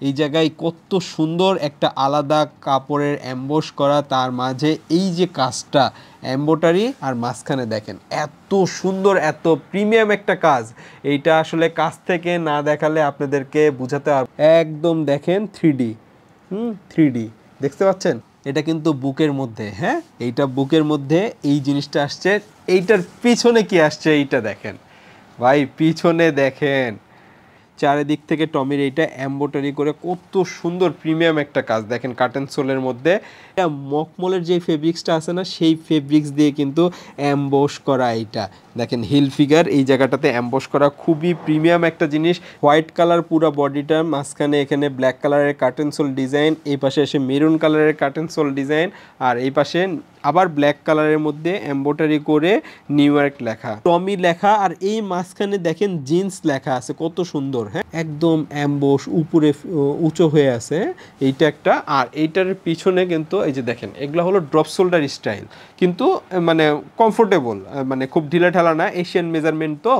এই জায়গায় কত সুন্দর একটা আলাদা কাপড়ের এমবোস করা, তার মাঝে এই যে কাজটা এমব্রয়ডারি আর মাঝখানে দেখেন এত সুন্দর, এত প্রিমিয়াম একটা কাজ। এইটা আসলে কাছ থেকে না দেখালে আপনাদেরকে বোঝাতে পারবো। একদম দেখেন 3D, 3D দেখতে পাচ্ছেন। এটা কিন্তু বুকের মধ্যে, হ্যাঁ এইটা বুকের মধ্যে এই জিনিসটা আসছে। এইটার পিছনে কি আসছে এইটা দেখেন ভাই, পিছনে দেখেন চারিদিক থেকে টমির এইটা এমব্রয়ডারি করে কত সুন্দর প্রিমিয়াম একটা কাজ দেখেন। কার্টেন সোলের মধ্যে মখমলের যে ফেব্রিক্সটা আছে না, সেই ফেব্রিক্স দিয়ে কিন্তু এমবোস করা। এইটা দেখেন হিল ফিগার, এই জায়গাটাতে এমবোস করা, খুবই প্রিমিয়াম একটা জিনিস। হোয়াইট কালার পুরো বডিটা, মাঝখানে এখানে ব্ল্যাক কালারের কার্টেন সোল ডিজাইন, এই পাশে এসে মেরুন কালারের কার্টেন সোল ডিজাইন, আর এই পাশে আবার ব্ল্যাক কালারের মধ্যে এমব্রয়ডারি করে নিউ ইয়র্ক লেখা, টমি লেখা, আর এই মাঝখানে দেখেন জিন্স লেখা আছে, কত সুন্দর। হ্যাঁ একদম এমবোস উপরে উঁচু হয়ে আছে এইটা একটা। আর এইটার পিছনে কিন্তু এই যে দেখেন এগুলো হলো ড্রপ শোল্ডার স্টাইল, কিন্তু মানে কমফোর্টেবল, মানে খুব ঢিলা ঢালা না, এশিয়ান মেজারমেন্ট। তো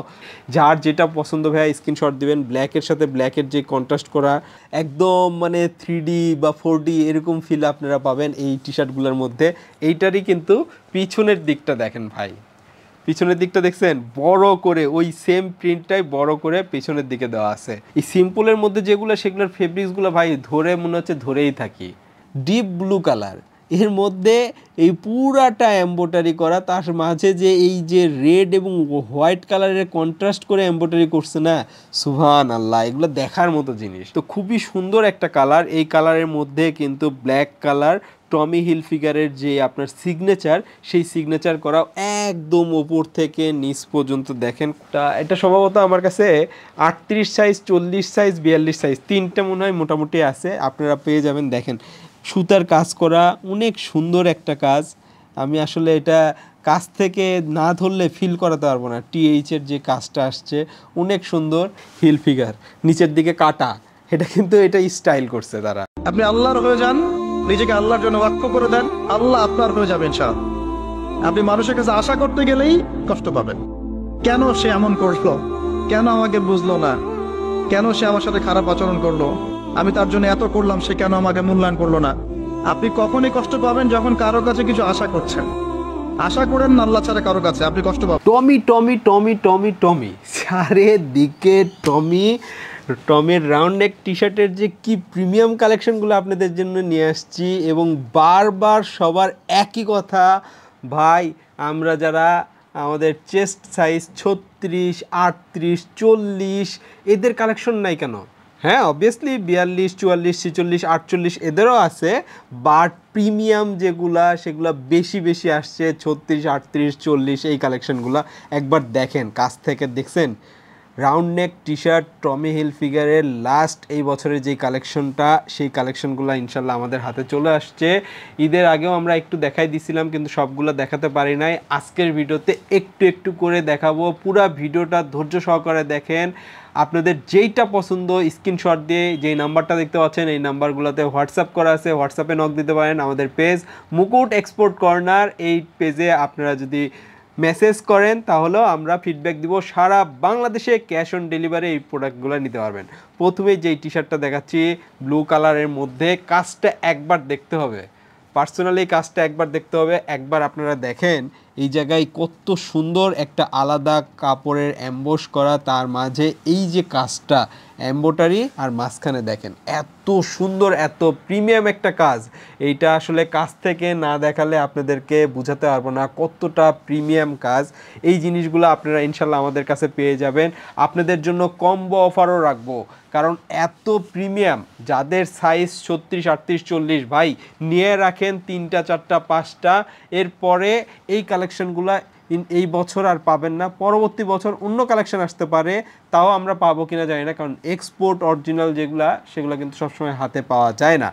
যার যেটা পছন্দ ভাইয়া স্ক্রিনশট দিবেন। ব্ল্যাকের সাথে ব্ল্যাকের যে কন্ট্রাস্ট করা, একদম মানে 3D বা 4D এরকম ফিল আপনারা পাবেন এই টি শার্টগুলোর মধ্যে। এইটারই কিন্তু পিছনের দিকটা দেখেন ভাই, পিছনের দিকটা দেখছেন বড় করে, ওই সেম প্রিন্টটাই বড় করে পিছনের দিকে দেওয়া আছে। এই সিম্পলের মধ্যে যেগুলো, সেগুলোর ফেব্রিক্সগুলো ভাই ধরে মনে হচ্ছে ধরেই থাকি। ডিপ ব্লু কালার, এর মধ্যে এই পুরাটা এমব্রয়ডারি করা, তার মাঝে যে এই যে রেড এবং হোয়াইট কালারের কন্ট্রাস্ট করে এমব্রয়ডারি করছে না, সুবহানাল্লাহ, এগুলো দেখার মতো জিনিস। তো খুবই সুন্দর একটা কালার। এই কালারের মধ্যে কিন্তু ব্ল্যাক কালার টমি হিলফিগারের যে আপনার সিগনেচার, সেই সিগনেচার করা একদম ওপর থেকে নিচ পর্যন্ত দেখেন। এটা সম্ভবত আমার কাছে 38 সাইজ, 40 সাইজ, 42 সাইজ, তিনটা মনে হয় মোটামুটি আছে, আপনারা পেয়ে যাবেন। দেখেন সুতার কাজ করা, অনেক সুন্দর একটা কাজ। আমি আসলে এটা কাছ থেকে না ধরলে ফিল করাতে পারবো না। টিএইচের যে কাজটা আসছে অনেক সুন্দর, হিল ফিগার নিচের দিকে কাটা, এটা কিন্তু এটা স্টাইল করছে তারা। আপনি আল্লাহর হয়ে যান, নিজেকে আল্লাহর জন্য ওয়াকফ করে দেন, আল্লাহ আপনার হয়ে যাবেন ইনশাআল্লাহ। আপনি মানুষের কাছে আশা করতে গেলেই কষ্ট পাবেন। কেন সে এমন করলো, কেন আমাকে বুঝলো না, কেন সে আমার সাথে খারাপ আচরণ করলো, আমি তার জন্য এত করলাম, সে কেন আমাকে মূল্যায়ন করলো না। আপনি কখনই কষ্ট পাবেন যখন কারো কাছে কিছু আশা করছেন। আশা করেন না আল্লাহ ছাড়া কারো কাছে, আপনি কষ্ট পাবেন। টমি টমি টমি টমি টমি, চারিদিকে টমি। টমের রাউন্ড নেক টি শার্টের যে কি প্রিমিয়াম কালেকশনগুলো আপনাদের জন্য নিয়ে আসছি, এবং বারবার সবার একই কথা ভাই, আমরা যারা আমাদের চেস্ট সাইজ 36, 38, 40 এদের কালেকশন নাই কেন? হ্যাঁ অবভিয়াসলি 42, 44, 46, 48 এদেরও আছে, বাট প্রিমিয়াম যেগুলা সেগুলো বেশি বেশি আসছে 36, 38, 40 এই কালেকশনগুলো একবার দেখেন কাছ থেকে। দেখছেন রাউন্ড নেক টি শার্ট টমি হিলফিগারের লাস্ট এই বছরের যেই কালেকশনটা, সেই কালেকশনগুলো ইনশাল্লাহ আমাদের হাতে চলে আসছে। ঈদের আগেও আমরা একটু দেখাই দিছিলাম, কিন্তু সবগুলো দেখাতে পারি নাই। আজকের ভিডিওতে একটু একটু করে দেখাবো। পুরো ভিডিওটা ধৈর্য সহকারে দেখেন। আপনাদের যেইটা পছন্দ স্ক্রিনশট দিয়ে যেই নাম্বারটা দেখতে পাচ্ছেন, এই নাম্বারগুলোতে হোয়াটসঅ্যাপ করা আছে, হোয়াটসঅ্যাপে নক দিতে পারেন। আমাদের পেজ মুকুট এক্সপোর্ট কর্নার, এই পেজে আপনারা যদি মেসেজ করেন তাহলেও আমরা ফিডব্যাক দিব। সারা বাংলাদেশে ক্যাশ অন ডেলিভারি এই প্রোডাক্টগুলো নিতে পারবেন। প্রথমে যেই টি শার্টটা দেখাচ্ছি ব্লু কালারের মধ্যে, কাজটা একবার দেখতে হবে, পার্সোনালি কাজটা একবার দেখতে হবে। একবার আপনারা দেখেন এই জায়গায় কত সুন্দর একটা আলাদা কাপড়ের এমবোস করা, তার মাঝে এই যে কাজটা এমব্রয়ডারি, আর মাঝখানে দেখেন এত সুন্দর, এত প্রিমিয়াম একটা কাজ। এইটা আসলে কাছ থেকে না দেখালে আপনাদেরকে বোঝাতে পারবো না কতটা প্রিমিয়াম কাজ। এই জিনিসগুলো আপনারা ইনশাল্লাহ আমাদের কাছে পেয়ে যাবেন। আপনাদের জন্য কম্বো অফারও রাখবো, কারণ এত প্রিমিয়াম, যাদের সাইজ 36, 38, 40 ভাই নিয়ে রাখেন 3টা 4টা 5টা। এরপরে এই কালেকশনগুলো এই বছর আর পাবেন না, পরবর্তী বছর অন্য কালেকশন আসতে পারে, তাও আমরা পাবো কিনা জানি না, কারণ এক্সপোর্ট অরিজিনাল যেগুলা সেগুলো কিন্তু সবসময় হাতে পাওয়া যায় না।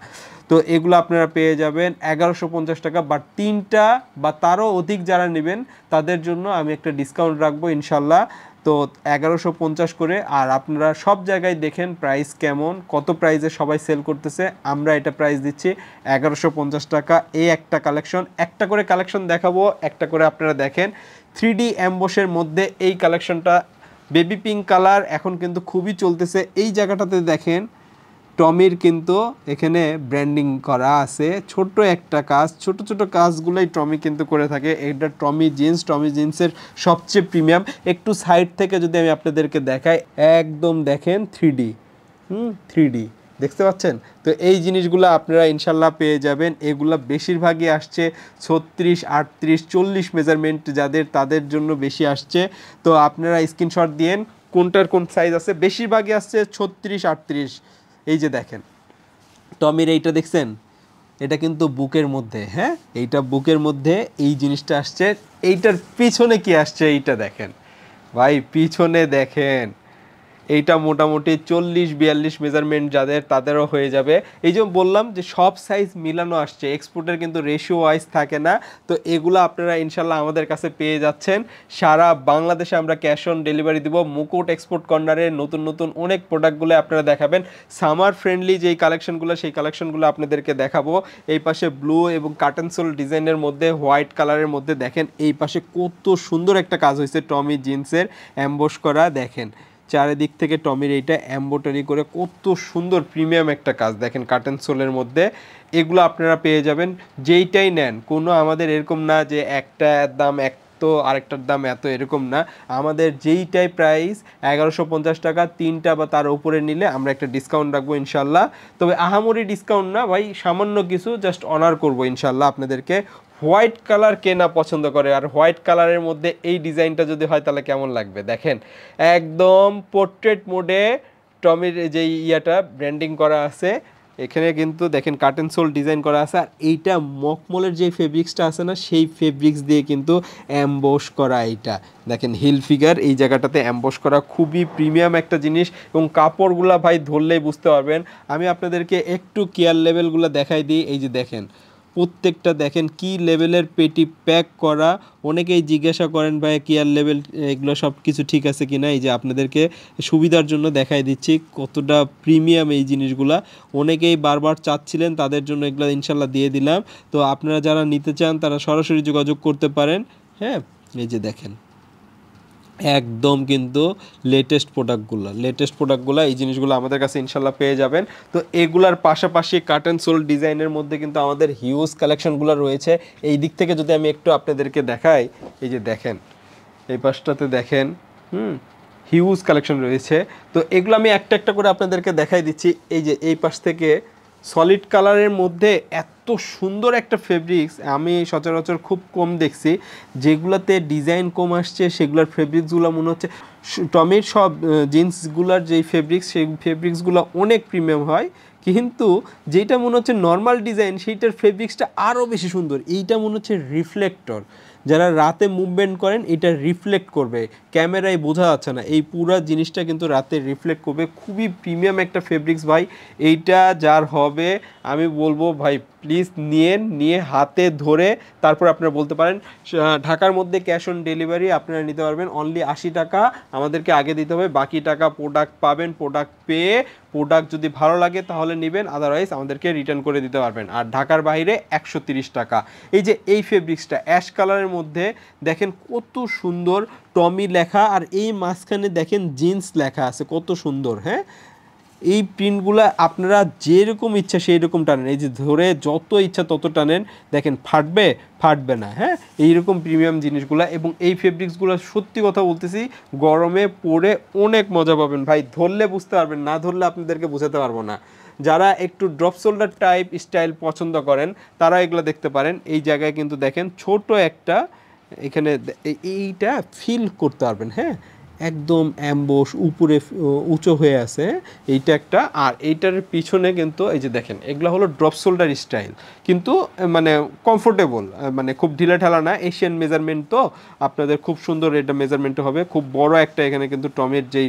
তো এগুলো আপনারা পেয়ে যাবেন 1150 টাকা, বাট 3টা বা তারও অধিক যারা নেবেন তাদের জন্য আমি একটা ডিসকাউন্ট রাখবো ইনশাল্লাহ। তো 1150 করে। আর আপনারা সব জায়গায় দেখেন প্রাইস কেমন, কত প্রাইসে সবাই সেল করতেছে, আমরা এটা প্রাইস দিচ্ছি 1150 টাকা। এই একটা কালেকশন, একটা করে কালেকশন দেখাবো, একটা করে আপনারা দেখেন। 3D এমবোসের মধ্যে এই কালেকশনটা বেবি পিঙ্ক কালার এখন কিন্তু খুবই চলতেছে। এই জায়গাটাতে দেখেন টমির কিন্তু এখানে ব্র্যান্ডিং করা আছে, ছোট একটা কাজ, ছোট ছোট কাজগুলোই টমি কিন্তু করে থাকে। এটা টমি জিন্সের সবচেয়ে প্রিমিয়াম। একটু সাইড থেকে যদি আমি আপনাদেরকে দেখাই, একদম দেখেন 3D, 3D দেখতে পাচ্ছেন। তো এই জিনিসগুলো আপনারা ইনশাল্লাহ পেয়ে যাবেন। এগুলা বেশিরভাগই আসছে 36, 38, 40 মেজারমেন্ট যাদের, তাদের জন্য বেশি আসছে। তো আপনারা স্ক্রিনশট দিয়েন কোনটার কোন সাইজ আছে। বেশিরভাগই আসছে 36, 38। এই যে দেখেন টমির এইটা দেখছেন, এটা কিন্তু বুকের মধ্যে, হ্যাঁ এইটা বুকের মধ্যে এই জিনিসটা আসছে। এইটার পিছনে কি আসছে এইটা দেখেন ভাই, পিছনে দেখেন এইটা মোটামুটি 40-42 মেজারমেন্ট যাদের, তাদেরও হয়ে যাবে। এই যে বললাম যে সব সাইজ মিলানো আসছে, এক্সপোর্টের কিন্তু রেশিও ওয়াইজ থাকে না। তো এগুলো আপনারা ইনশাল্লাহ আমাদের কাছে পেয়ে যাচ্ছেন। সারা বাংলাদেশে আমরা ক্যাশ অন ডেলিভারি দিব। মুকুট এক্সপোর্ট কর্নারের নতুন নতুন অনেক প্রোডাক্টগুলো আপনারা দেখাবেন। সামার ফ্রেন্ডলি যেই কালেকশনগুলো, সেই কালেকশনগুলো আপনাদেরকে দেখাবো। এই পাশে ব্লু এবং কার্টন সোল ডিজাইনের মধ্যে হোয়াইট কালারের মধ্যে দেখেন এই পাশে কত সুন্দর একটা কাজ হয়েছে টমি জিন্সের অ্যাম্বস করা। দেখেন চারিদিক থেকে টমির এইটা এমব্রয়ডারি করে কত সুন্দর প্রিমিয়াম একটা কাজ দেখেন কার্টন সোলের মধ্যে। এগুলো আপনারা পেয়ে যাবেন যেইটাই নেন। কোনো আমাদের এরকম না যে একটা দাম এক তো আরেকটার দাম এত, এরকম না। আমাদের যেইটাই প্রাইস 1150 টাকা, 3টা বা তার উপরে নিলে আমরা একটা ডিসকাউন্ট রাখবো ইনশাল্লাহ। তবে আহামরি ডিসকাউন্ট না ভাই, সামান্য কিছু জাস্ট অনার করবো ইনশাল্লাহ আপনাদেরকে। হোয়াইট কালার কে না পছন্দ করে, আর হোয়াইট কালারের মধ্যে এই ডিজাইনটা যদি হয় তাহলে কেমন লাগবে দেখেন। একদম পোর্ট্রেট মোডে টমির যে ইয়াটা ব্র্যান্ডিং করা আছে এখানে কিন্তু দেখেন কার্টন সোল ডিজাইন করা আছে। আর এইটা মকমলের যে ফেব্রিক্সটা আছে না, সেই ফেব্রিক্স দিয়ে কিন্তু অ্যাম্বস করা। এইটা দেখেন হিল ফিগার এই জায়গাটাতে অ্যাম্বস করা, খুবই প্রিমিয়াম একটা জিনিস। এবং কাপড়গুলা ভাই ধরলেই বুঝতে পারবেন। আমি আপনাদেরকে একটু কেয়ার লেভেলগুলো দেখাই দিই। এই যে দেখেন প্রত্যেকটা দেখেন কি লেভেলের পেটি প্যাক করা। অনেকেই জিজ্ঞাসা করেন ভাই কেয়ার লেভেল এগুলো সব কিছু ঠিক আছে কিনা। এই যে আপনাদেরকে সুবিধার জন্য দেখাই দিচ্ছি কতটা প্রিমিয়াম এই জিনিসগুলা। অনেকেই বারবার চাচ্ছিলেন, তাদের জন্য এগুলো ইনশাল্লাহ দিয়ে দিলাম। তো আপনারা যারা নিতে চান তারা সরাসরি যোগাযোগ করতে পারেন। হ্যাঁ এই যে দেখেন একদম কিন্তু লেটেস্ট প্রোডাক্টগুলো এই জিনিসগুলো আমাদের কাছে ইনশাল্লাহ পেয়ে যাবেন। তো এগুলার পাশাপাশি কার্টন সোল ডিজাইনের মধ্যে কিন্তু আমাদের হিউজ কালেকশনগুলো রয়েছে। এই দিক থেকে যদি আমি একটু আপনাদেরকে দেখাই, এই যে দেখেন এই পাশটাতে দেখেন হিউজ কালেকশন রয়েছে। তো এগুলো আমি একটা একটা করে আপনাদেরকে দেখাই দিচ্ছি। এই যে এই পাশ থেকে সলিড কালারের মধ্যে এত সুন্দর একটা ফেব্রিক্স আমি সচরাচর খুব কম দেখছি। যেগুলোতে ডিজাইন কম আসছে সেগুলোর ফেব্রিক্সগুলো মনে হচ্ছে টমির সব জিন্সগুলোর যেই ফেব্রিক্স, সেই ফেব্রিক্সগুলো অনেক প্রিমিয়াম হয়। কিন্তু যেটা মনে হচ্ছে নর্মাল ডিজাইন, সেইটার ফেব্রিক্সটা আরও বেশি সুন্দর। এইটা মনে হচ্ছে রিফ্লেক্টর, যারা রাতে মুভমেন্ট করেন এটা রিফ্লেক্ট করবে, ক্যামেরায় বোঝা যাচ্ছে না, এই পুরো জিনিসটা কিন্তু রাতে রিফ্লেক্ট করবে। খুবই প্রিমিয়াম একটা ফেব্রিক্স ভাই। এইটা যার হবে আমি বলবো ভাই প্লিজ নিয়ে হাতে ধরে তারপর আপনারা বলতে পারেন। ঢাকার মধ্যে ক্যাশ অন ডেলিভারি আপনারা নিতে পারবেন। অনলি 80 টাকা আমাদেরকে আগে দিতে হবে, বাকি টাকা প্রোডাক্ট পাবেন। প্রোডাক্ট পেয়ে প্রোডাক্ট যদি ভালো লাগে তাহলে নেবেন, আদারওয়াইজ আমাদেরকে রিটার্ন করে দিতে পারবেন। আর ঢাকার বাইরে 130 টাকা। এই যে এই ফেব্রিক্সটা অ্যাশ কালারের মধ্যে দেখেন কত সুন্দর টমি লেখা, আর এই মাঝখানে দেখেন জিন্স লেখা আছে কত সুন্দর। হ্যাঁ এই প্রিন্টগুলো আপনারা যেরকম ইচ্ছা সেই রকম টানেন, এই যে ধরে যত ইচ্ছা তত টানেন, দেখেন ফাটবে না। হ্যাঁ এইরকম প্রিমিয়াম জিনিসগুলো এবং এই ফেব্রিক্সগুলো সত্যি কথা বলতেছি গরমে পরে অনেক মজা পাবেন ভাই। ধরলে বুঝতে পারবেন, না ধরলে আপনাদেরকে বোঝাতে পারবো না। যারা একটু ড্রপ শোল্ডার টাইপ স্টাইল পছন্দ করেন তারা এগুলো দেখতে পারেন। এই জায়গায় কিন্তু দেখেন ছোট একটা এখানে এইটা ফিল করতে পারবেন। হ্যাঁ একদম অ্যাম্বোস উপরে উঁচু হয়ে আছে এইটা একটা। আর এইটার পিছনে কিন্তু এই যে দেখেন এগুলো হলো ড্রপ শোল্ডার স্টাইল, কিন্তু মানে কমফোর্টেবল, মানে খুব ঢিলা ঢালা না। এশিয়ান মেজারমেন্ট তো আপনাদের খুব সুন্দর এটা মেজারমেন্ট হবে। খুব বড় একটা এখানে কিন্তু টমের যেই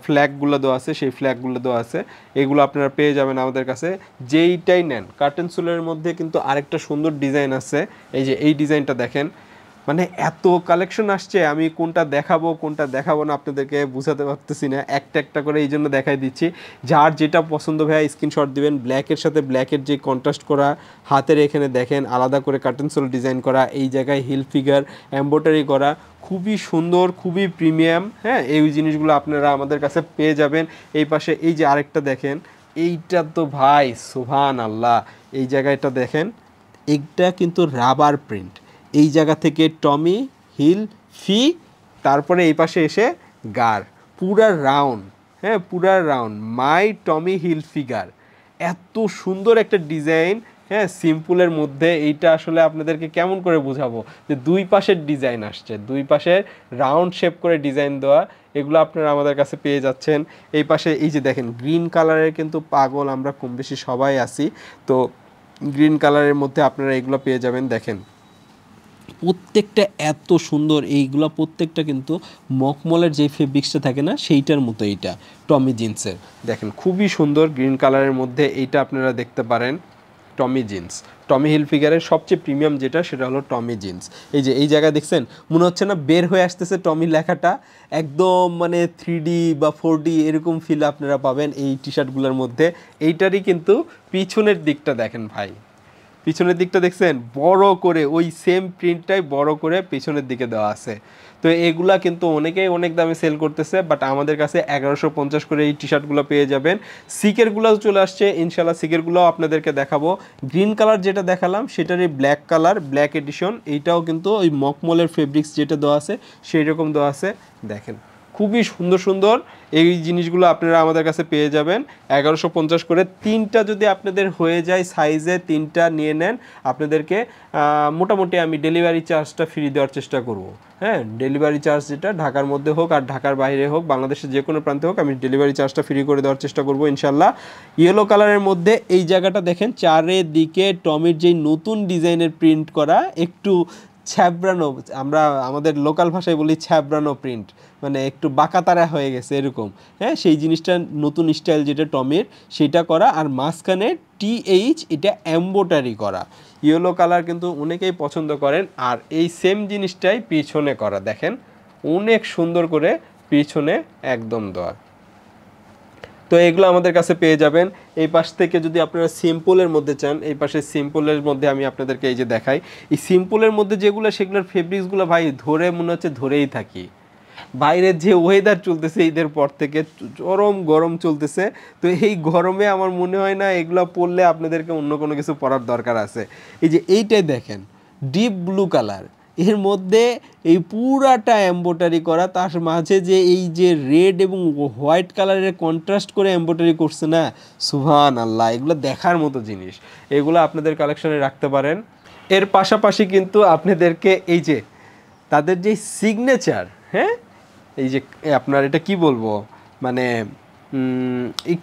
ফ্ল্যাগগুলো দেওয়া আছে সেই ফ্ল্যাগগুলো দেওয়া আছে, এগুলো আপনারা পেয়ে যাবেন আমাদের কাছে যেইটাই নেন। কার্টন সোলের মধ্যে কিন্তু আরেকটা সুন্দর ডিজাইন আছে, এই যে এই ডিজাইনটা দেখেন। মানে এত কালেকশন আসছে আমি কোনটা দেখাবো না আপনাদেরকে বুঝাতে পারতেছি না, একটা একটা করে এই জন্য দেখাই দিচ্ছি। যার যেটা পছন্দ ভাই স্ক্রিনশট দিবেন। ব্ল্যাকের সাথে ব্ল্যাকের যে কন্ট্রাস্ট করা, হাতের এখানে দেখেন আলাদা করে কার্টন সোল ডিজাইন করা, এই জায়গায় হিল ফিগার এমব্রয়ডারি করা, খুবই সুন্দর খুবই প্রিমিয়াম। হ্যাঁ এই জিনিসগুলো আপনারা আমাদের কাছে পেয়ে যাবেন। এই পাশে এই যে আরেকটা দেখেন এইটা তো ভাই সুবহান আল্লাহ, এই জায়গাটা দেখেন, এইটা কিন্তু রাবার প্রিন্ট, এই জায়গা থেকে টমি হিল ফি, তারপরে এই পাশে এসে গার, পুরা রাউন্ড, হ্যাঁ পুরা রাউন্ড মাই টমি হিল ফিগার। এত সুন্দর একটা ডিজাইন, হ্যাঁ সিম্পলের মধ্যে। এইটা আসলে আপনাদেরকে কেমন করে বোঝাবো যে দুই পাশের ডিজাইন আসছে, দুই পাশে রাউন্ড শেপ করে ডিজাইন দেওয়া, এগুলো আপনারা আমাদের কাছে পেয়ে যাচ্ছেন। এই পাশে এই যে দেখেন গ্রিন কালারের কিন্তু পাগল আমরা কম বেশি সবাই আছি, তো গ্রিন কালারের মধ্যে আপনারা এগুলো পেয়ে যাবেন। দেখেন প্রত্যেকটা এত সুন্দর, এইগুলো প্রত্যেকটা কিন্তু মখমলের যে ফেব্রিক্সটা থাকে না সেইটার মতো, এইটা টমি জিন্সের। দেখেন খুবই সুন্দর গ্রিন কালারের মধ্যে, এইটা আপনারা দেখতে পারেন টমি জিন্স। টমি হিলফিগারের সবচেয়ে প্রিমিয়াম যেটা সেটা হলো টমি জিন্স। এই যে এই জায়গায় দেখছেন মনে হচ্ছে না বের হয়ে আসতেছে টমি লেখাটা, একদম মানে 3D বা 4D এরকম ফিল আপনারা পাবেন এই টি শার্টগুলোর মধ্যে। এইটারই কিন্তু পিছনের দিকটা দেখেন ভাই, পিছনের দিকটা দেখছেন বড় করে ওই সেম প্রিন্টটাই বড় করে পিছনের দিকে দেওয়া আছে। তো এগুলা কিন্তু অনেকেই অনেক দামে সেল করতেছে, বাট আমাদের কাছে 1150 করে এই টি শার্টগুলো পেয়ে যাবেন। সিকেরগুলোও চলে আসছে ইনশাল্লাহ, সিকেরগুলোও আপনাদেরকে দেখাবো। গ্রিন কালার যেটা দেখালাম সেটারই ব্ল্যাক কালার, ব্ল্যাক এডিশন, এইটাও কিন্তু ওই মকমলের ফেব্রিক্স যেটা দেওয়া আছে সেই রকম দেওয়া আছে। দেখেন খুবই সুন্দর সুন্দর এই জিনিসগুলো আপনারা আমাদের কাছে পেয়ে যাবেন 1150 করে। তিনটা যদি আপনাদের হয়ে যায় সাইজে, তিনটা নিয়ে নেন, আপনাদেরকে মোটামুটি আমি ডেলিভারি চার্জটা ফ্রি দেওয়ার চেষ্টা করব। হ্যাঁ ডেলিভারি চার্জ যেটা ঢাকার মধ্যে হোক আর ঢাকার বাইরে হোক, বাংলাদেশের যে কোনো প্রান্তে হোক, আমি ডেলিভারি চার্জটা ফ্রি করে দেওয়ার চেষ্টা করব ইনশাল্লাহ। ইয়েলো কালারের মধ্যে এই জায়গাটা দেখেন চারিদিকে টমির যেই নতুন ডিজাইনের প্রিন্ট করা, একটু ছ্যাবড়ানো, আমরা আমাদের লোকাল ভাষায় বলি ছ্যাবড়ানো প্রিন্ট, মানে একটু বাঁকাতারা হয়ে গেছে এরকম। হ্যাঁ সেই জিনিসটা নতুন স্টাইল যেটা টমির সেটা করা, আর মাঝখানে TH এটা এমব্রয়ডারি করা। ইয়েলো কালার কিন্তু অনেকেই পছন্দ করেন, আর এই সেম জিনিসটাই পিছনে করা, দেখেন অনেক সুন্দর করে পিছনে একদম দেওয়া। তো এগুলো আমাদের কাছে পেয়ে যাবেন। এই পাশ থেকে যদি আপনারা সিম্পলের মধ্যে চান, এই পাশে সিম্পলের মধ্যে আমি আপনাদেরকে এই যে দেখাই, এই সিম্পলের মধ্যে যেগুলো সেগুলোর ফেব্রিক্সগুলো ভাই ধরে মনে হচ্ছে ধরেই থাকি। বাইরের যে ওয়েদার চলতেছে ঈদের পর থেকে চরম গরম চলতেছে, তো এই গরমে আমার মনে হয় না এগুলো পরলে আপনাদেরকে অন্য কোনো কিছু পরার দরকার আছে। এই যে এইটাই দেখেন ডিপ ব্লু কালার, এর মধ্যে এই পুরাটা এমব্রয়ডারি করা, তার মাঝে যে এই যে রেড এবং হোয়াইট কালারের কন্ট্রাস্ট করে এমব্রয়ডারি করছে না, সুবহান আল্লাহ, এগুলো দেখার মতো জিনিস। এগুলো আপনাদের কালেকশনে রাখতে পারেন। এর পাশাপাশি কিন্তু আপনাদেরকে এই যে তাদের যে সিগনেচার, হ্যাঁ এই যে আপনার এটা কি বলবো, মানে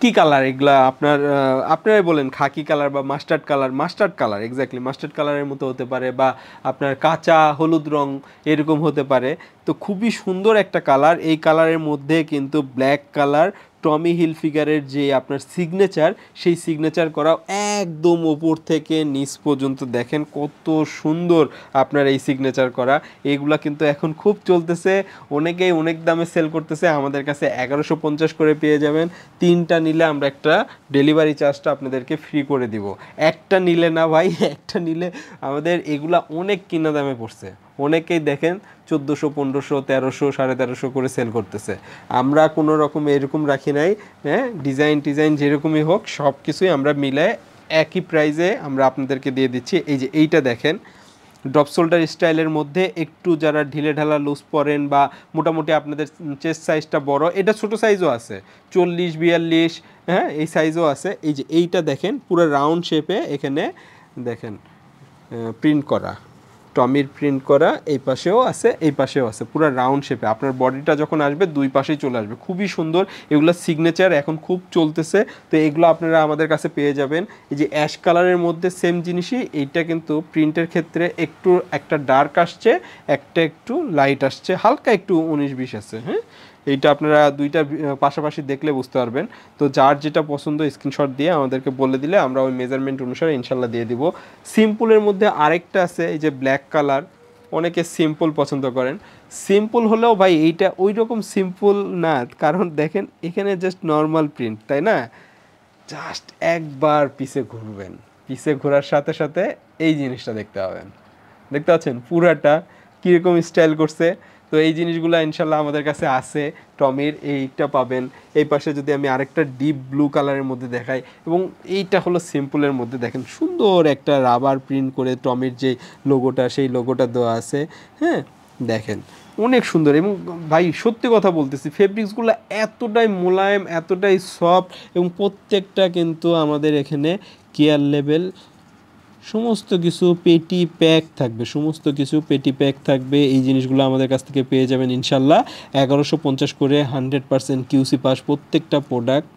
কি কালার এগুলা আপনার, আপনারাই বলেন খাকি কালার বা mustard colour, mustard colour exactly mustard কালারের মতো হতে পারে, বা আপনার কাঁচা হলুদ রং এরকম হতে পারে। তো খুবই সুন্দর একটা কালার, এই কালারের মধ্যে কিন্তু ব্ল্যাক কালার টমি হিলফিগারের যে আপনার সিগনেচার, সেই সিগনেচার করা একদম ওপর থেকে নিচ পর্যন্ত দেখেন কত সুন্দর আপনার এই সিগনেচার করা। এইগুলা কিন্তু এখন খুব চলতেছে, অনেকেই অনেক দামে সেল করতেছে, আমাদের কাছে 1150 করে পেয়ে যাবেন। তিনটা নিলে আমরা একটা ডেলিভারি চার্জটা আপনাদেরকে ফ্রি করে দিব। একটা নিলে না ভাই, একটা নিলে আমাদের এগুলা অনেক কিনা দামে পড়ছে, অনেকেই দেখেন 1400, 1500, 1300, 1350 করে সেল করতেছে। আমরা কোনো রকম এরকম রাখি নাই, হ্যাঁ ডিজাইন যেরকমই হোক সব কিছুই আমরা মিলে একই প্রাইসে আমরা আপনাদেরকে দিয়ে দিচ্ছি। এই যে এইটা দেখেন ড্রপ শোল্ডার স্টাইলের মধ্যে, একটু যারা ঢিলে ঢালা লুজ পরেন বা মোটামুটি আপনাদের চেস্ট সাইজটা বড়, এটা ছোট সাইজও আছে 40, 42, হ্যাঁ এই সাইজও আছে। এই যে এইটা দেখেন পুরো রাউন্ড শেপে, এখানে দেখেন প্রিন্ট করা, টমির প্রিন্ট করা, এই পাশেও আছে এই পাশেও আছে, পুরো রাউন্ড শেপে। আপনার বডিটা যখন আসবে দুই পাশেই চলে আসবে, খুবই সুন্দর। এগুলো সিগনেচার এখন খুব চলতেছে, তো এগুলো আপনারা আমাদের কাছে পেয়ে যাবেন। এই যে অ্যাশ কালারের মধ্যে সেম জিনিসই, এইটা কিন্তু প্রিন্টের ক্ষেত্রে একটু একটা ডার্ক আসছে, একটা একটু লাইট আসছে, হালকা একটু 19-20 আছে। হ্যাঁ এইটা আপনারা দুইটা পাশাপাশি দেখলে বুঝতে পারবেন। তো যার যেটা পছন্দ স্ক্রিনশট দিয়ে আমাদেরকে বলে দিলে আমরা ওই মেজারমেন্ট অনুসারে ইনশাল্লাহ দিয়ে দিব। সিম্পলের মধ্যে আরেকটা আছে এই যে ব্ল্যাক কালার, অনেকে সিম্পল পছন্দ করেন। সিম্পল হলেও ভাই এইটা ওই রকম সিম্পল না, কারণ দেখেন এখানে জাস্ট নর্মাল প্রিন্ট, তাই না? জাস্ট একবার পিছে ঘুরবেন, পিছে ঘোরার সাথে সাথে এই জিনিসটা দেখতে পাবেন, দেখতে পাচ্ছেন পুরাটা কীরকম স্টাইল করছে। তো এই জিনিসগুলো ইনশাল্লাহ আমাদের কাছে আছে। টমির এইটা পাবেন। এই পাশে যদি আমি আরেকটা ডিপ ব্লু কালারের মধ্যে দেখাই, এবং এইটা হলো সিম্পলের মধ্যে, দেখেন সুন্দর একটা রাবার প্রিন্ট করে টমির যে লোগোটা, সেই লোগোটা দেওয়া আছে। হ্যাঁ, দেখেন অনেক সুন্দর। এবং ভাই সত্যি কথা বলতেছি, ফেব্রিক্সগুলো এতটাই মোলায়েম, এতটাই সফট, এবং প্রত্যেকটা কিন্তু আমাদের এখানে কেয়ার লেভেল সমস্ত কিছু পেটি প্যাক থাকবে, সমস্ত কিছু পেটি প্যাক থাকবে। এই জিনিসগুলো আমাদের কাছ থেকে পেয়ে যাবেন ইনশাল্লাহ 1150 করে, 100% কিউসি পাস প্রত্যেকটা প্রোডাক্ট।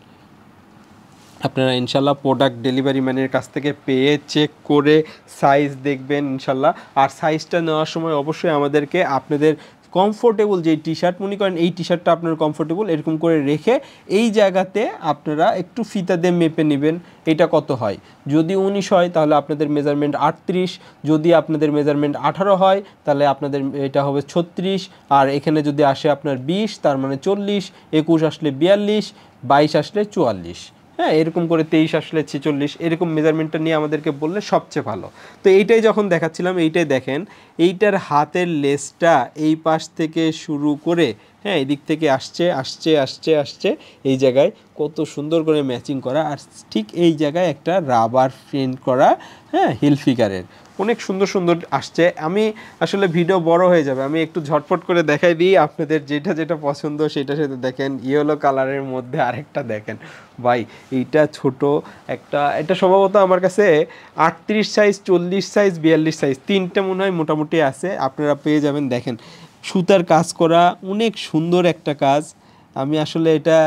আপনারা ইনশাল্লাহ প্রোডাক্ট ডেলিভারি ম্যানের কাছ থেকে পেয়ে চেক করে সাইজ দেখবেন ইনশাল্লাহ। আর সাইজটা নেওয়ার সময় অবশ্যই আমাদেরকে আপনাদের কমফোর্টেবল যেই টি শার্ট, মনে করেন এই টি শার্টটা আপনার কমফোর্টেবল, এরকম করে রেখে এই জায়গাতে আপনারা একটু ফিতা দিয়ে মেপে নেবেন এটা কত হয়। যদি 19 হয় তাহলে আপনাদের মেজারমেন্ট 38, যদি আপনাদের মেজারমেন্ট 18 হয় তাহলে আপনাদের এটা হবে 36, আর এখানে যদি আসে আপনার 20 তার মানে 40, 21 আসলে 42, 22 আসলে 44, হ্যাঁ এরকম করে 23 আসলে 46, এরকম মেজারমেন্টটা নিয়ে আমাদেরকে বললে সবচেয়ে ভালো। তো এইটাই যখন দেখাচ্ছিলাম, এইটাই দেখেন, এইটার হাতের লেসটা এই পাশ থেকে শুরু করে, হ্যাঁ এদিক থেকে আসছে আসছে আসছে আসছে, এই জায়গায় কত সুন্দর করে ম্যাচিং করা, আর ঠিক এই জায়গায় একটা রাবার প্রিন্ট করা, হ্যাঁ হিল ফিগারের অনেক সুন্দর সুন্দর আসছে। আমি আসলে ভিডিও বড় হয়ে যাবে, আমি একটু ঝটপট করে দেখাই দিই আপনাদের, যেটা যেটা পছন্দ সেটা সেটা দেখেন। ইয়েলো কালারের মধ্যে আরেকটা দেখেন ভাই, এইটা ছোট একটা, এটা সম্ভবত আমার কাছে 38 সাইজ, 40 সাইজ, 42 সাইজ, তিনটে মনে হয় মোটামুটি আছে, আপনারা পেয়ে যাবেন। দেখেন সুতার কাজ করা, অনেক সুন্দর একটা কাজ। আমি আসলে এটা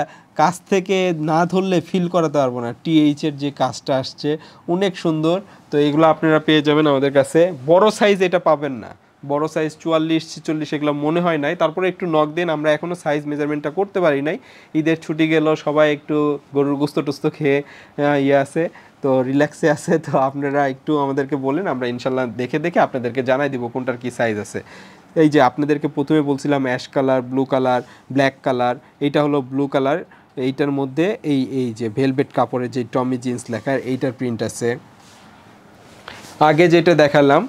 কাছ থেকে না ধরলে ফিল করাতে পারবো না, টিএইচের যে কাজটা আসছে অনেক সুন্দর। তো এগুলো আপনারা পেয়ে যাবেন আমাদের কাছে। বড় সাইজ এটা পাবেন না, বড় সাইজ 44 46 এগুলো মনে হয় নাই, তারপরে একটু নক দিন, আমরা এখনও সাইজ মেজারমেন্টটা করতে পারি নাই। ঈদের ছুটি গেল, সবাই একটু গরুর গোস্ত টোস্ত খেয়ে ইয়ে আছে, তো রিল্যাক্সে আছে। তো আপনারা একটু আমাদেরকে বলেন, আমরা ইনশাল্লাহ দেখে দেখে আপনাদেরকে জানাই দিব কোনটার কি সাইজ আছে। এই যে আপনাদেরকে প্রথমে বলছিলাম ash colour, blue colour, black colour, এইটা হলো ব্লু কালার। এইটার মধ্যে এই এই যে ভেলভেট কাপড়ের যে টমি জিন্স লেখা, এইটার প্রিন্ট আছে। আগে যেটা দেখালাম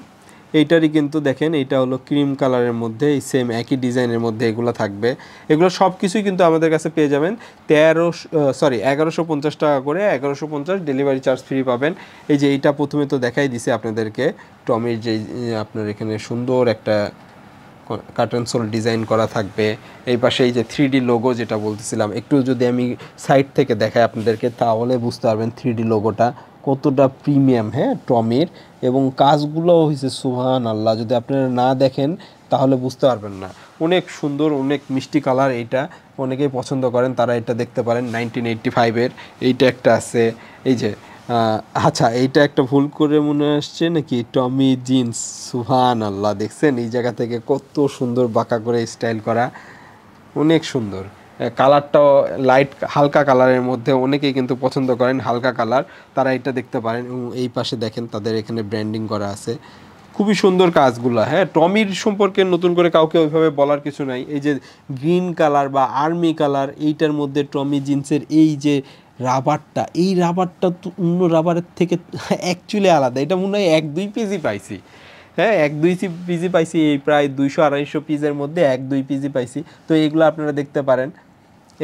এইটারই কিন্তু দেখেন, এইটা হলো ক্রিম কালারের মধ্যে, এই সেম একই ডিজাইনের মধ্যে এগুলো থাকবে। এগুলো সব কিছুই কিন্তু আমাদের কাছে পেয়ে যাবেন 1150 টাকা করে, 1150 ডেলিভারি চার্জ ফ্রি পাবেন। এই যে এইটা প্রথমে তো দেখাই দিছে আপনাদেরকে, টমির যে আপনার এখানে সুন্দর একটা কার্টন সোল ডিজাইন করা থাকবে। এই পাশে এই যে 3D লোগো যেটা বলতেছিলাম, একটু যদি আমি সাইড থেকে দেখাই আপনাদেরকে তাহলে বুঝতে পারবেন 3D লোগোটা কতটা প্রিমিয়াম, হ্যাঁ টমির। এবং কাজগুলো হয়েছে সুবহানাল্লাহ, যদি আপনারা না দেখেন তাহলে বুঝতে পারবেন না। অনেক সুন্দর, অনেক মিষ্টি কালার, এইটা অনেকেই পছন্দ করেন, তারা এটা দেখতে পারেন। 1985-এর এইটা একটা আছে। এই যে আচ্ছা, এইটা একটা ভুল করে মনে আসছে নাকি, টমি জিন্স, সুবহানাল্লাহ দেখছেন এই জায়গা থেকে কত সুন্দর বাঁকা করে স্টাইল করা, অনেক সুন্দর। কালারটাও লাইট হালকা কালারের মধ্যে, অনেকেই কিন্তু পছন্দ করেন হালকা কালার, তারা এটা দেখতে পারেন। এবং এই পাশে দেখেন তাদের এখানে ব্র্যান্ডিং করা আছে, খুবই সুন্দর কাজগুলো। হ্যাঁ টমির সম্পর্কে নতুন করে কাউকে ওইভাবে বলার কিছু নাই। এই যে গ্রিন কালার বা আর্মি কালার, এইটার মধ্যে টমি জিন্সের এই যে রাবারটা, এই রাবারটা তো অন্য রাবারের থেকে অ্যাকচুয়ালি আলাদা। এটা মনে হয় 1-2 পিসই পাইছি, হ্যাঁ 1-2 পিসই পাইছি, এই প্রায় 200-250 পিসের মধ্যে 1-2 পিসই পাইছি। তো এইগুলো আপনারা দেখতে পারেন,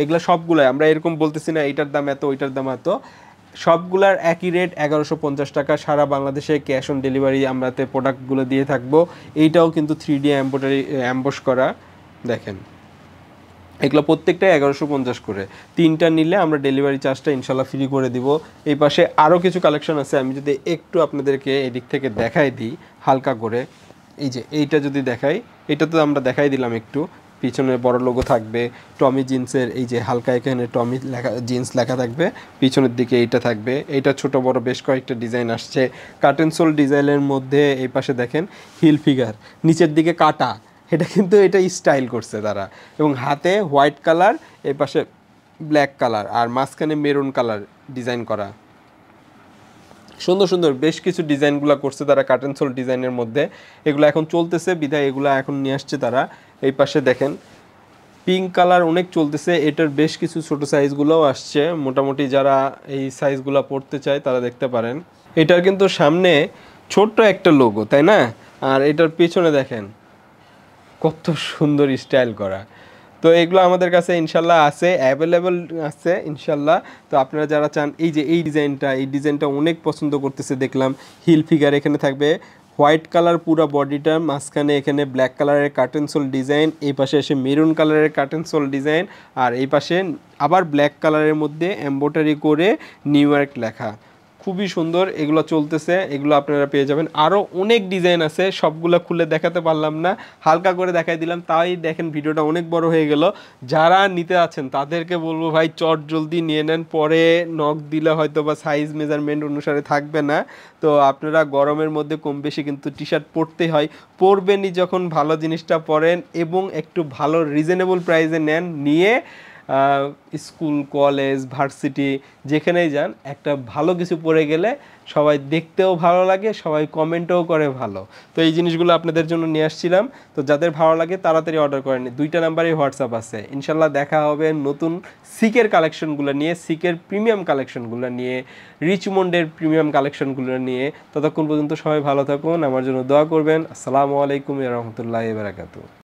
এগুলো সবগুলোই আমরা এরকম বলতেছি না এইটার দাম এত ওইটার দাম এত, সবগুলার একই রেট 1150 টাকা। সারা বাংলাদেশে ক্যাশ অন ডেলিভারি আমরাতে প্রোডাক্টগুলো দিয়ে থাকবো। এইটাও কিন্তু 3D অ্যাম্বস করা, দেখেন এগুলো প্রত্যেকটাই 1150 করে, তিনটা নিলে আমরা ডেলিভারি চার্জটা ইনশাল্লাহ ফ্রি করে দিব। এই পাশে আরও কিছু কালেকশন আছে, আমি যদি একটু আপনাদেরকে এদিক থেকে দেখাই দিই হালকা করে। এই যে এইটা যদি দেখাই, এটা তো আমরা দেখাই দিলাম একটু, পিছনে বড় লোগো থাকবে টমি জিন্সের, এই যে হালকা এখানে টমি লেখা, জিন্স লেখা থাকবে, পিছনের দিকে এইটা থাকবে। এইটা ছোট বড় বেশ কয়েকটা ডিজাইন আসছে, কার্টেন সোল ডিজাইনের মধ্যে। এই পাশে দেখেন হিল ফিগার, নিচের দিকে কাটা, এটা কিন্তু এটা স্টাইল করছে তারা, এবং হাতে হোয়াইট কালার, এই পাশে ব্ল্যাক কালার, আর মাঝখানে মেরুন কালার ডিজাইন করা। সুন্দর সুন্দর বেশ কিছু ডিজাইনগুলো করছে তারা কার্টেন সোল ডিজাইনের মধ্যে, এগুলো এখন চলতেছে বিধায় এগুলো এখন নিয়ে আসছে তারা। এই পাশে দেখেন পিঙ্ক কালার অনেক চলতেছে, এটার বেশ কিছু ছোট সাইজগুলোও আসছে, মোটামুটি যারা এই সাইজগুলো পড়তে চায় তারা দেখতে পারেন। এটার কিন্তু সামনে ছোট্ট একটা লোগো, তাই না? আর এটার পিছনে দেখেন কত সুন্দর স্টাইল করা। তো এগুলো আমাদের কাছে ইনশাল্লাহ আছে, অ্যাভেলেবল আছে ইনশাল্লাহ। তো আপনারা যারা চান, এই যে এই ডিজাইনটা অনেক পছন্দ করতেছে দেখলাম। হিল ফিগার এখানে থাকবে, হোয়াইট কালার পুরো বডিটা, মাঝখানে এখানে ব্ল্যাক কালারের কার্টেন সোল ডিজাইন, এই পাশে এসে মেরুন কালারের কার্টেন সোল ডিজাইন, আর এই পাশে আবার ব্ল্যাক কালারের মধ্যে এমব্রয়ডারি করে নিউ ইয়র্ক লেখা। খুবই সুন্দর এগুলো চলতেছে, এগুলো আপনারা পেয়ে যাবেন। আরও অনেক ডিজাইন আছে, সবগুলো খুলে দেখাতে পারলাম না, হালকা করে দেখাই দিলাম। তাই দেখেন ভিডিওটা অনেক বড় হয়ে গেল। যারা নিতে আছেন তাদেরকে বলবো ভাই চট জলদি নিয়ে নেন, পরে নখ দিলে হয়তো বা সাইজ মেজারমেন্ট অনুসারে থাকবে না। তো আপনারা গরমের মধ্যে কম বেশি কিন্তু টি শার্ট পরতে হয়, পরবেনই যখন ভালো জিনিসটা পরেন এবং একটু ভালো রিজনেবল প্রাইসে নেন, নিয়ে স্কুল কলেজ ভার্সিটি যেখানেই যান একটা ভালো কিছু পরে গেলে সবাই দেখতেও ভালো লাগে, সবাই কমেন্টও করে ভালো। তো এই জিনিসগুলো আপনাদের জন্য নিয়ে আসছিলাম। তো যাদের ভালো লাগে তাড়াতাড়ি অর্ডার করেন, 2টা নাম্বারেই হোয়াটসঅ্যাপ আছে। ইনশাল্লাহ দেখা হবে নতুন সিকের কালেকশনগুলো নিয়ে, সিকের প্রিমিয়াম কালেকশনগুলো নিয়ে, রিচমন্ডের প্রিমিয়াম কালেকশনগুলো নিয়ে। ততক্ষণ পর্যন্ত সবাই ভালো থাকুন, আমার জন্য দোয়া করবেন। আসসালামু আলাইকুম ওয়া রাহমাতুল্লাহি ওয়া বারাকাতুহু।